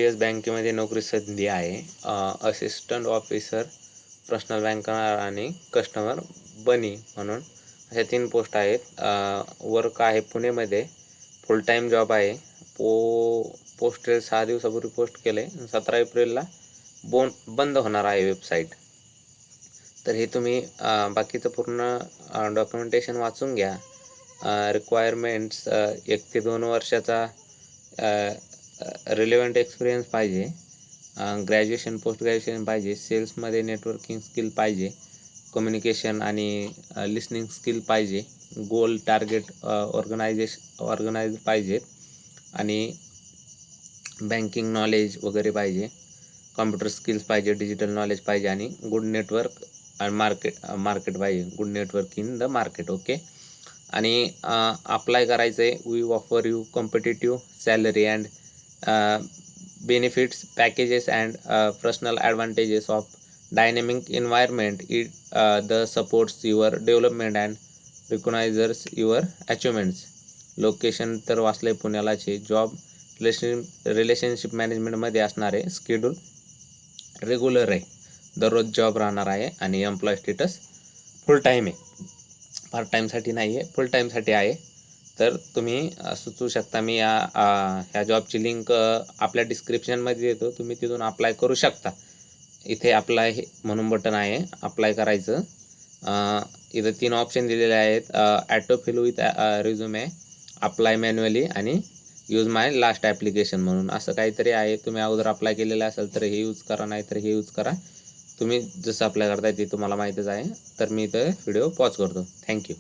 S बँकेमध्ये नोकरी संधी आहे. असिस्टंट ऑफिसर, पर्सनल बँकर आणि कस्टमर बनी म्हणून अशा 3 पोस्ट आहेत. वर्क आहे पुणेमध्ये, फुल टाईम जॉब आहे. पोस्ट 6 दिवसापूर्वी पोस्ट केलं आहे. 17 एप्रिलला बंद होणार आहे वेबसाईट. तर हे तुम्ही बाकीचं पूर्ण डॉक्युमेंटेशन वाचून घ्या. रिक्वायरमेंट्स 1 ते 2 वर्षाचा रिलेव्हंट एक्सपिरियन्स पाहिजे. ग्रॅज्युएशन, पोस्ट ग्रॅज्युएशन पाहिजे. सेल्समध्ये नेटवर्किंग स्किल पाहिजे. कम्युनिकेशन आणि लिसनिंग स्किल पाहिजे. गोल टार्गेट ऑर्गनाइज पाहिजेत आणि बँकिंग नॉलेज वगैरे पाहिजे. कॉम्प्युटर स्किल्स पाहिजे, डिजिटल नॉलेज पाहिजे आणि गुड नेटवर्क आणि मार्केट पाहिजे. Good network in the market. Okay. आणि अप्लाय करायचं आहे. We offer you competitive salary and benefits packages and personal advantages of dynamic environment. It the supports your development and recognizes your achievements. Location तर वाचलंय पुण्यालाचे. Job relationship मॅनेजमेंटमध्ये असणार आहे. Schedule regular आहे, दररोज job राहणार आहे आणि एम्प्लॉय स्टेटस फुल time आहे, पार्ट टाईमसाठी नाही आहे, फुल टाईमसाठी आहे. तर तुम्ही सुचवू शकता. मी ह्या जॉबची लिंक आपल्या डिस्क्रिप्शनमध्ये देतो, तुम्ही तिथून अप्लाय करू शकता. इथे अप्लाय म्हणून बटन आहे, अप्लाय करायचं. इथं 3 ऑप्शन दिलेले आहेत. Auto fill with resume, apply manually आणि यूज माय लास्ट ॲप्लिकेशन म्हणून असं काहीतरी आहे. तुम्ही अगोदर अप्लाय केलेलं असेल तर हे यूज करा, नाही तर हे यूज करा. तुम्ही जसं अप्लाय करताय ते तुम्हाला माहीतच आहे. तर मी इथं व्हिडिओ पॉज करतो. थँक्यू.